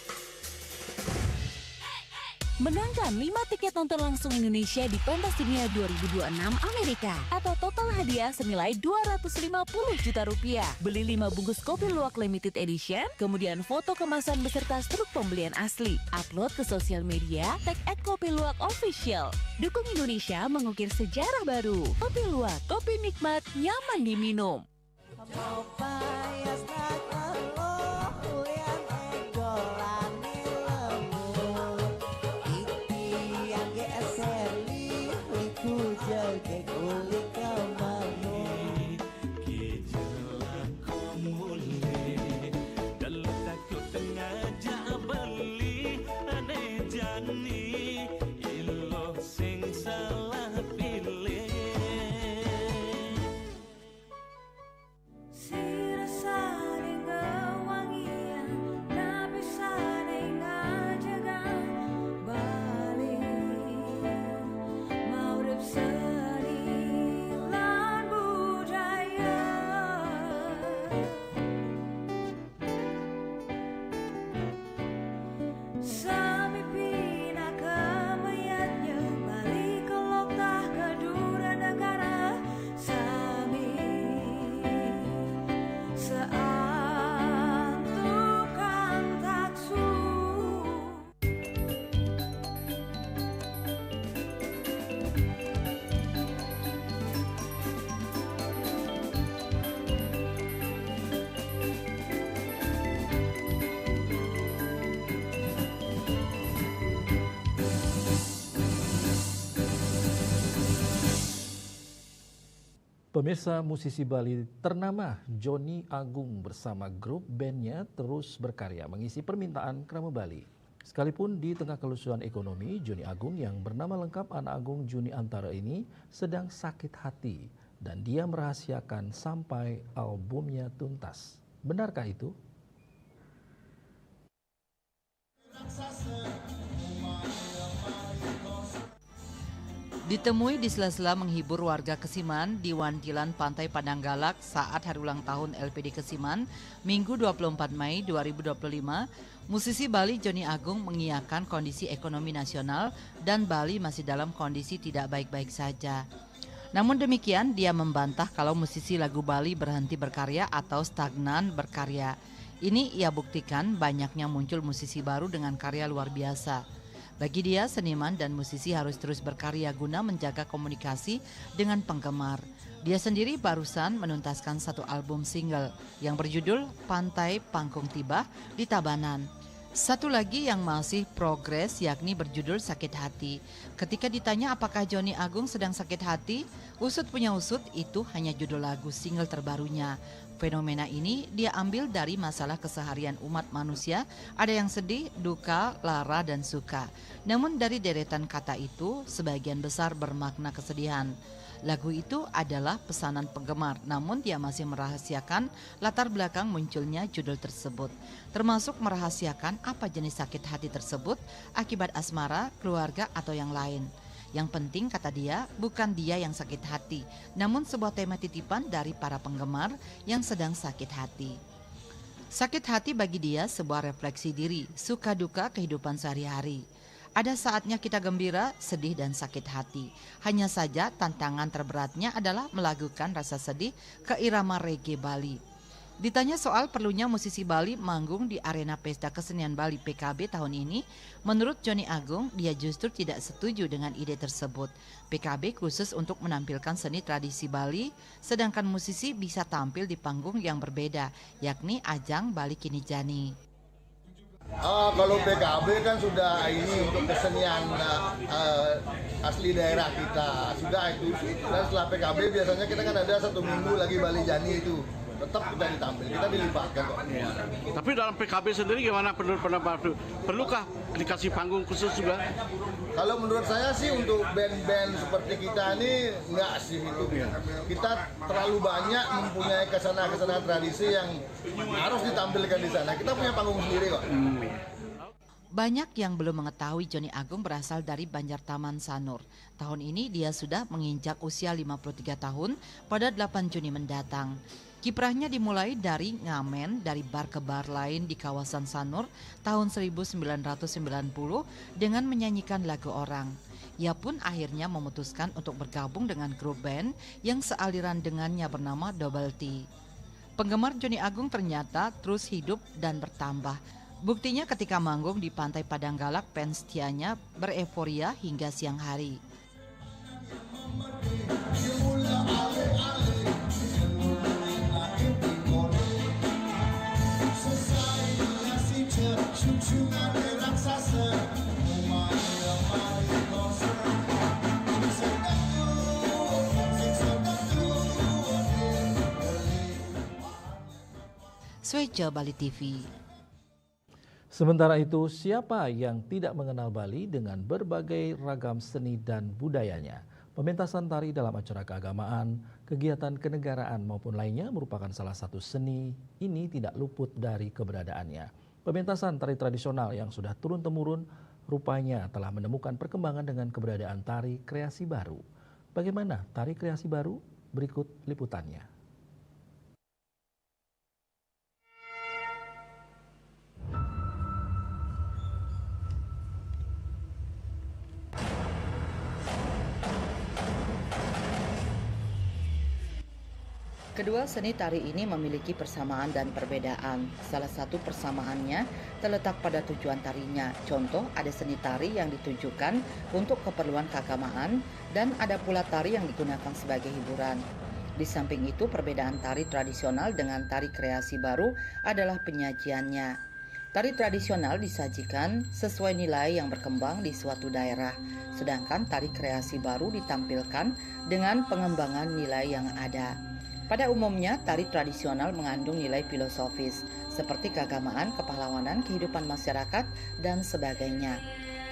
Menangkan 5 tiket nonton langsung Indonesia di pentas dunia 2026 Amerika atau total hadiah senilai 250 juta rupiah. Beli 5 bungkus kopi luwak limited edition, kemudian foto kemasan beserta struk pembelian asli. Upload ke sosial media, tag @kopiluwak_official. Dukung Indonesia mengukir sejarah baru. Kopi Luwak, kopi nikmat, nyaman diminum. Mau payas nak Allah yang egolane lembut Iti yang geser liku jaga kulit kamarmu Kijalan kumuli dan letakku tengah jabali ane jani iloh sing salah pilih Pemirsa, musisi Bali ternama Joni Agung bersama grup bandnya terus berkarya mengisi permintaan Krama Bali. Sekalipun di tengah kelusuan ekonomi, Joni Agung yang bernama lengkap Anak Agung Juni Antara ini sedang sakit hati dan dia merahasiakan sampai albumnya tuntas. Benarkah itu? Ditemui di sela-sela menghibur warga Kesiman di Wantilan Pantai Padang Galak saat hari ulang tahun LPD Kesiman, Minggu 24 Mei 2025, musisi Bali Joni Agung mengiyakan kondisi ekonomi nasional dan Bali masih dalam kondisi tidak baik-baik saja. Namun demikian, dia membantah kalau musisi lagu Bali berhenti berkarya atau stagnan berkarya. Ini ia buktikan banyaknya muncul musisi baru dengan karya luar biasa. Bagi dia, seniman dan musisi harus terus berkarya guna menjaga komunikasi dengan penggemar. Dia sendiri barusan menuntaskan satu album single yang berjudul Pantai Pangkung Tiba di Tabanan. Satu lagi yang masih progres yakni berjudul Sakit Hati. Ketika ditanya apakah Joni Agung sedang sakit hati, usut punya usut itu hanya judul lagu single terbarunya. Fenomena ini dia ambil dari masalah keseharian umat manusia, ada yang sedih, duka, lara, dan suka. Namun dari deretan kata itu, sebagian besar bermakna kesedihan. Lagu itu adalah pesanan penggemar, namun dia masih merahasiakan latar belakang munculnya judul tersebut. Termasuk merahasiakan apa jenis sakit hati tersebut, akibat asmara, keluarga, atau yang lain. Yang penting kata dia, bukan dia yang sakit hati, namun sebuah tema titipan dari para penggemar yang sedang sakit hati. Sakit hati bagi dia sebuah refleksi diri, suka duka kehidupan sehari-hari. Ada saatnya kita gembira, sedih dan sakit hati. Hanya saja tantangan terberatnya adalah melakukan rasa sedih ke irama reggae Bali. Ditanya soal perlunya musisi Bali manggung di arena Pesta Kesenian Bali PKB tahun ini, menurut Johnny Agung, dia justru tidak setuju dengan ide tersebut. PKB khusus untuk menampilkan seni tradisi Bali, sedangkan musisi bisa tampil di panggung yang berbeda, yakni ajang Bali Kinijani. Kalau PKB kan sudah ini untuk kesenian asli daerah kita, sudah itu. Dan setelah PKB biasanya kita kan ada 1 minggu lagi Bali Jani itu. Tetap kita ditampil, kita dilibatkan kok. Ya. Tapi dalam PKB sendiri gimana pendapat? Perlukah dikasih panggung khusus juga? Kalau menurut saya sih untuk band-band seperti kita ini enggak sih itu. Kita terlalu banyak mempunyai kesana-kesana tradisi yang harus ditampilkan di sana. Kita punya panggung sendiri kok. Banyak yang belum mengetahui Johnny Agung berasal dari Banjartaman Sanur. Tahun ini dia sudah menginjak usia 53 tahun pada 8 Juni mendatang. Kiprahnya dimulai dari ngamen dari bar ke bar lain di kawasan Sanur tahun 1990 dengan menyanyikan lagu orang. Ia pun akhirnya memutuskan untuk bergabung dengan grup band yang sealiran dengannya bernama Double T. Penggemar Johnny Agung ternyata terus hidup dan bertambah. Buktinya ketika manggung di Pantai Padanggalak, fans setianya bereforia hingga siang hari. Switcher Bali TV. Sementara itu, siapa yang tidak mengenal Bali dengan berbagai ragam seni dan budayanya? Pementasan tari dalam acara keagamaan, kegiatan kenegaraan maupun lainnya merupakan salah satu seni ini tidak luput dari keberadaannya. Pementasan tari tradisional yang sudah turun-temurun rupanya telah menemukan perkembangan dengan keberadaan tari kreasi baru. Bagaimana tari kreasi baru? Berikut liputannya. Kedua seni tari ini memiliki persamaan dan perbedaan. Salah satu persamaannya terletak pada tujuan tarinya. Contoh, ada seni tari yang ditujukan untuk keperluan keagamaan dan ada pula tari yang digunakan sebagai hiburan. Di samping itu, perbedaan tari tradisional dengan tari kreasi baru adalah penyajiannya. Tari tradisional disajikan sesuai nilai yang berkembang di suatu daerah, sedangkan tari kreasi baru ditampilkan dengan pengembangan nilai yang ada. Pada umumnya, tari tradisional mengandung nilai filosofis seperti keagamaan, kepahlawanan, kehidupan masyarakat, dan sebagainya.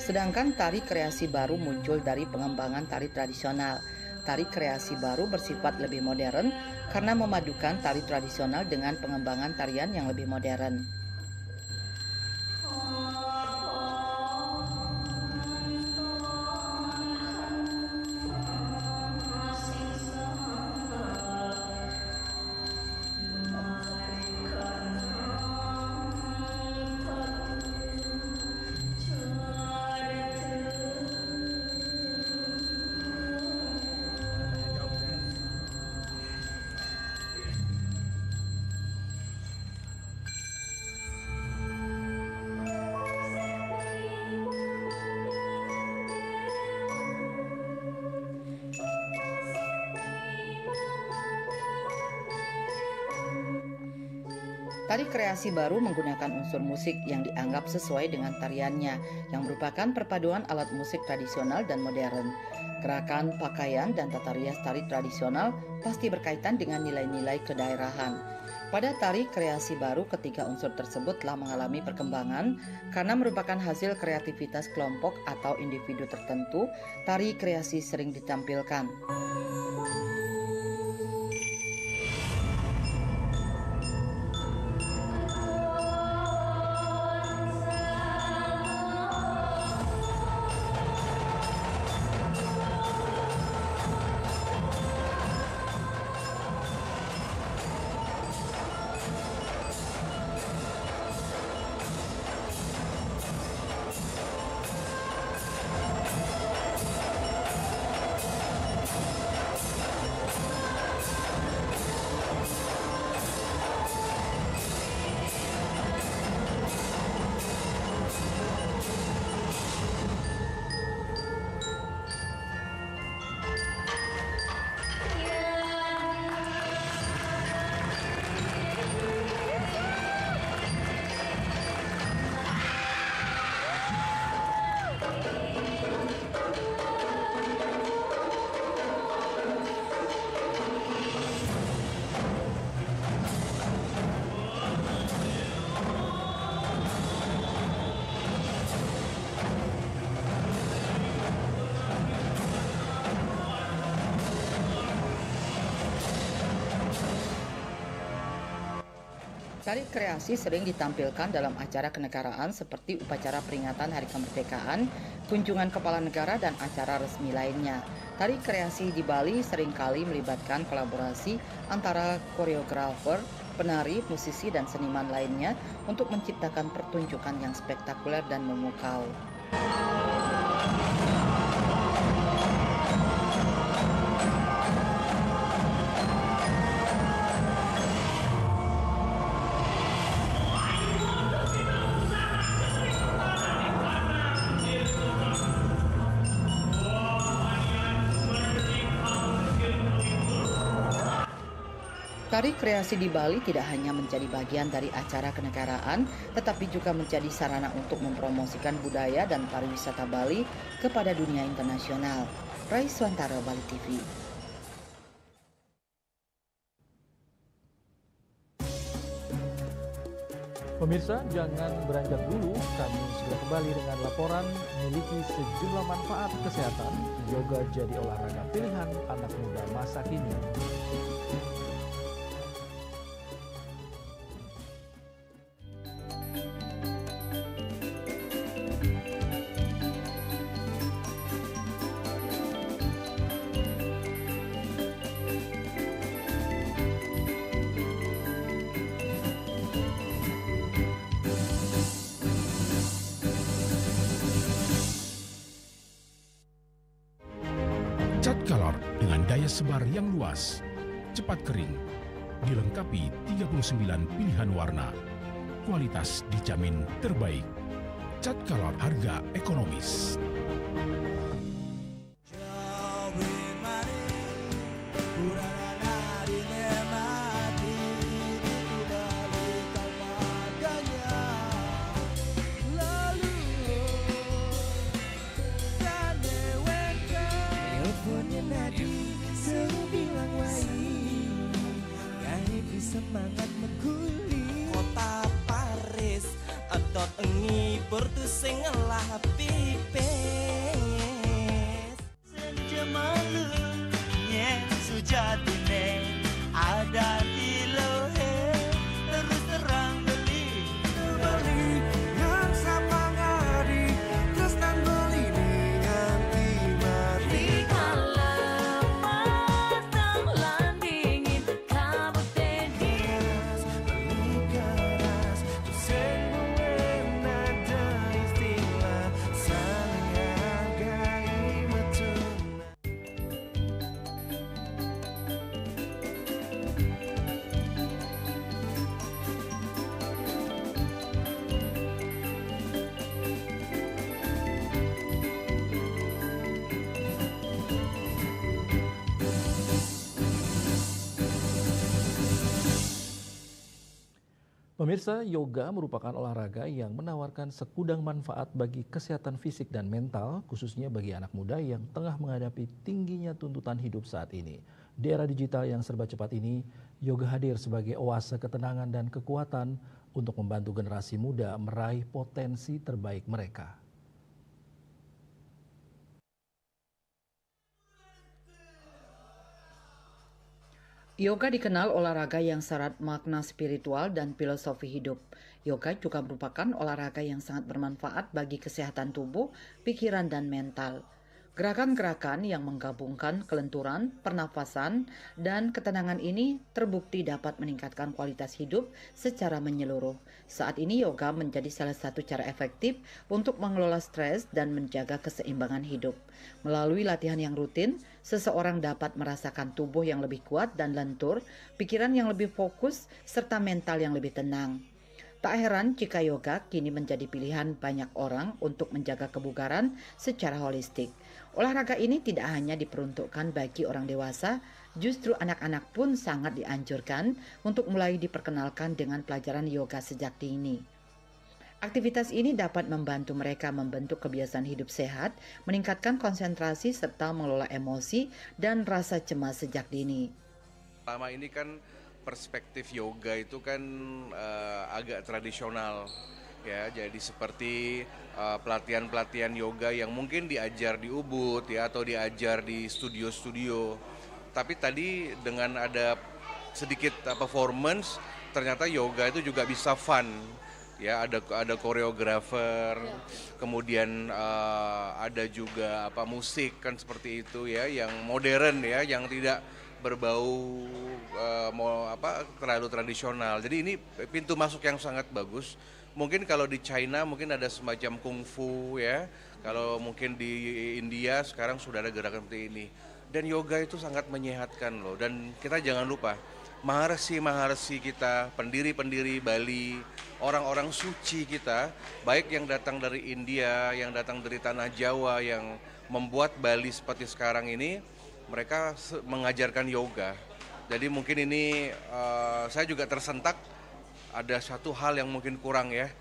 Sedangkan tari kreasi baru muncul dari pengembangan tari tradisional. Tari kreasi baru bersifat lebih modern karena memadukan tari tradisional dengan pengembangan tarian yang lebih modern. Tari kreasi baru menggunakan unsur musik yang dianggap sesuai dengan tariannya, yang merupakan perpaduan alat musik tradisional dan modern. Gerakan, pakaian, dan tata rias tari tradisional pasti berkaitan dengan nilai-nilai kedaerahan. Pada tari kreasi baru, ketiga unsur tersebut telah mengalami perkembangan karena merupakan hasil kreativitas kelompok atau individu tertentu. Tari kreasi sering ditampilkan. Tari kreasi sering ditampilkan dalam acara kenegaraan seperti upacara peringatan Hari Kemerdekaan, kunjungan kepala negara, dan acara resmi lainnya. Tari kreasi di Bali seringkali melibatkan kolaborasi antara koreografer, penari, musisi, dan seniman lainnya untuk menciptakan pertunjukan yang spektakuler dan memukau. Tari kreasi di Bali tidak hanya menjadi bagian dari acara kenegaraan, tetapi juga menjadi sarana untuk mempromosikan budaya dan pariwisata Bali kepada dunia internasional. Rai Swantara, Bali TV. Pemirsa, jangan beranjak dulu. Kami segera kembali dengan laporan memiliki sejumlah manfaat kesehatan. Yoga jadi olahraga pilihan anak muda masa kini. Cat Color dengan daya sebar yang luas, cepat kering, dilengkapi 39 pilihan warna. Kualitas dijamin terbaik. Cat Color harga ekonomis. Semangat meguli kota Paris atot engi portu sing ngelah pipes sejemalu nyen sujatine ada di lohe terus terang beli yang sama ngari terus nang beli nganti mati Kalau matang lan dingin kabut Pemirsa, yoga merupakan olahraga yang menawarkan segudang manfaat bagi kesehatan fisik dan mental, khususnya bagi anak muda yang tengah menghadapi tingginya tuntutan hidup saat ini. Di era digital yang serba cepat ini, yoga hadir sebagai oase ketenangan dan kekuatan untuk membantu generasi muda meraih potensi terbaik mereka. Yoga dikenal olahraga yang syarat makna spiritual dan filosofi hidup. Yoga juga merupakan olahraga yang sangat bermanfaat bagi kesehatan tubuh, pikiran, dan mental. Gerakan-gerakan yang menggabungkan kelenturan, pernafasan, dan ketenangan ini terbukti dapat meningkatkan kualitas hidup secara menyeluruh. Saat ini yoga menjadi salah satu cara efektif untuk mengelola stres dan menjaga keseimbangan hidup. Melalui latihan yang rutin, seseorang dapat merasakan tubuh yang lebih kuat dan lentur, pikiran yang lebih fokus, serta mental yang lebih tenang. Tak heran jika yoga kini menjadi pilihan banyak orang untuk menjaga kebugaran secara holistik. Olahraga ini tidak hanya diperuntukkan bagi orang dewasa, justru anak-anak pun sangat dianjurkan untuk mulai diperkenalkan dengan pelajaran yoga sejak dini. Aktivitas ini dapat membantu mereka membentuk kebiasaan hidup sehat, meningkatkan konsentrasi serta mengelola emosi dan rasa cemas sejak dini. Selama ini kan perspektif yoga itu kan agak tradisional ya, jadi seperti pelatihan-pelatihan yoga yang mungkin diajar di Ubud ya atau diajar di studio-studio. Tapi tadi dengan ada sedikit performance ternyata yoga itu juga bisa fun. Ya, ada koreografer, kemudian ada juga musik kan seperti itu ya, yang modern ya, yang tidak berbau terlalu tradisional. Jadi ini pintu masuk yang sangat bagus. Mungkin kalau di China mungkin ada semacam kungfu ya. Kalau mungkin di India sekarang sudah ada gerakan seperti ini. Dan yoga itu sangat menyehatkan loh. Dan kita jangan lupa maharsi kita, pendiri-pendiri Bali, orang-orang suci kita, baik yang datang dari India, yang datang dari tanah Jawa, yang membuat Bali seperti sekarang ini, mereka mengajarkan yoga. Jadi mungkin ini saya juga tersentak, ada satu hal yang mungkin kurang ya,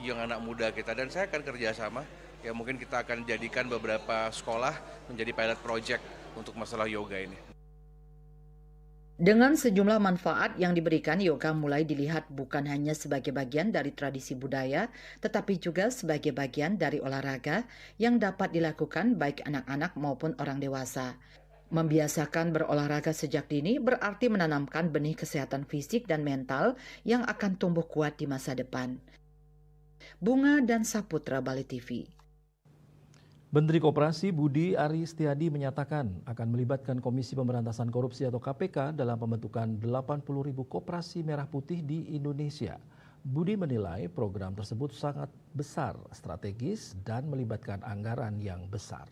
yang anak muda kita, dan saya akan kerjasama, ya mungkin kita akan jadikan beberapa sekolah menjadi pilot project untuk masalah yoga ini. Dengan sejumlah manfaat yang diberikan, yoga mulai dilihat bukan hanya sebagai bagian dari tradisi budaya, tetapi juga sebagai bagian dari olahraga yang dapat dilakukan baik anak-anak maupun orang dewasa. Membiasakan berolahraga sejak dini berarti menanamkan benih kesehatan fisik dan mental yang akan tumbuh kuat di masa depan. Bunga dan Saputra, Bali TV. Menteri Koperasi Budi Ari Setiadi menyatakan akan melibatkan Komisi Pemberantasan Korupsi atau KPK dalam pembentukan 80.000 koperasi merah putih di Indonesia. Budi menilai program tersebut sangat besar, strategis, dan melibatkan anggaran yang besar.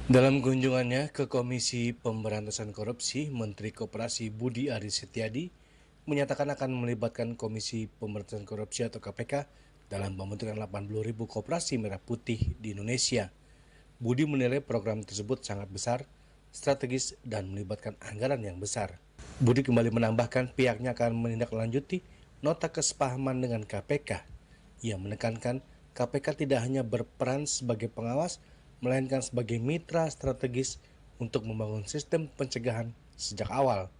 Dalam kunjungannya ke Komisi Pemberantasan Korupsi, Menteri Koperasi Budi Ari Setiadi menyatakan akan melibatkan Komisi Pemberantasan Korupsi atau KPK dalam pembentukan 80.000 koperasi merah putih di Indonesia. Budi menilai program tersebut sangat besar, strategis, dan melibatkan anggaran yang besar. Budi kembali menambahkan pihaknya akan menindaklanjuti nota kesepahaman dengan KPK. Ia menekankan KPK tidak hanya berperan sebagai pengawas, melainkan sebagai mitra strategis untuk membangun sistem pencegahan sejak awal.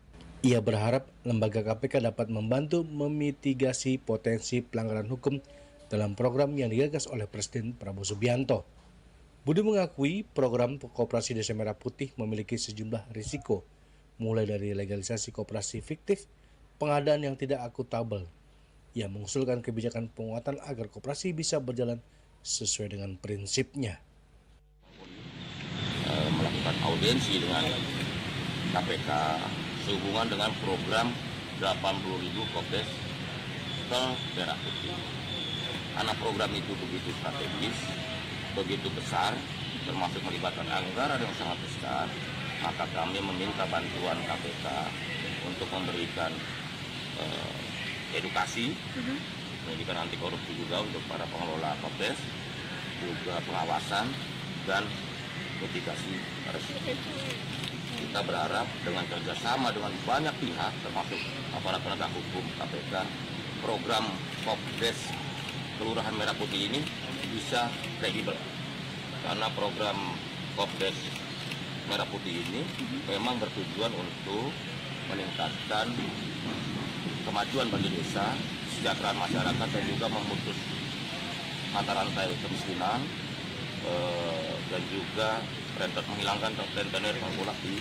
Ia berharap lembaga KPK dapat membantu memitigasi potensi pelanggaran hukum dalam program yang digagas oleh Presiden Prabowo Subianto. Budi mengakui program koperasi Desa Merah Putih memiliki sejumlah risiko, mulai dari legalisasi koperasi fiktif, pengadaan yang tidak akuntabel. Ia mengusulkan kebijakan penguatan agar koperasi bisa berjalan sesuai dengan prinsipnya. Melakukan audiensi dengan KPK sehubungan dengan program 80.000 kopdes merah putih. Karena program itu begitu strategis, begitu besar, termasuk melibatkan anggaran yang sangat besar, maka kami meminta bantuan KPK untuk memberikan edukasi, pendidikan anti korupsi juga untuk para pengelola kopdes, juga pengawasan dan mitigasi resiko. Kita berharap dengan kerjasama dengan banyak pihak, termasuk aparat penegak hukum, KPK, program Kopdes Kelurahan Merah Putih ini bisa kredibel. Karena program Kopdes Merah Putih ini memang bertujuan untuk meningkatkan kemajuan bagi desa, kesejahteraan masyarakat, dan juga memutus mata rantai kemiskinan, dan juga menghilangkan rentenir tengkulak di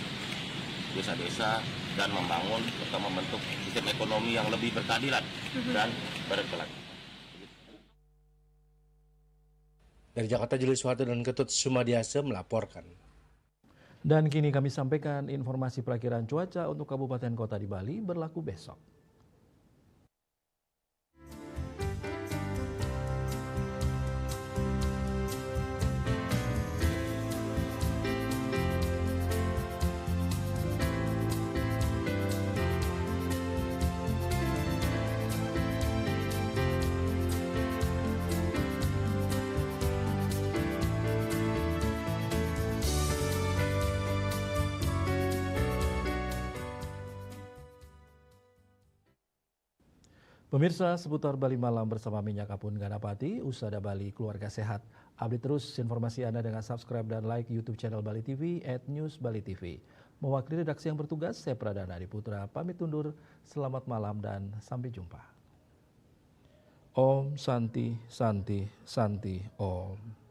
desa-desa dan membangun atau membentuk sistem ekonomi yang lebih berkeadilan dan berkelanjutan. Dari Jakarta, Julius Suharto dan Ketut Sumadiase melaporkan. Dan kini kami sampaikan informasi perakiran cuaca untuk kabupaten kota di Bali berlaku besok. Pemirsa, seputar Bali Malam bersama Minyak Kapun Ganapati, Usada Bali Keluarga Sehat. Update terus informasi Anda dengan subscribe dan like YouTube channel Bali TV @newsbalitv. Mewakili redaksi yang bertugas, saya Pradana Diputra pamit undur. Selamat malam dan sampai jumpa. Om Santi Santi Santi Om.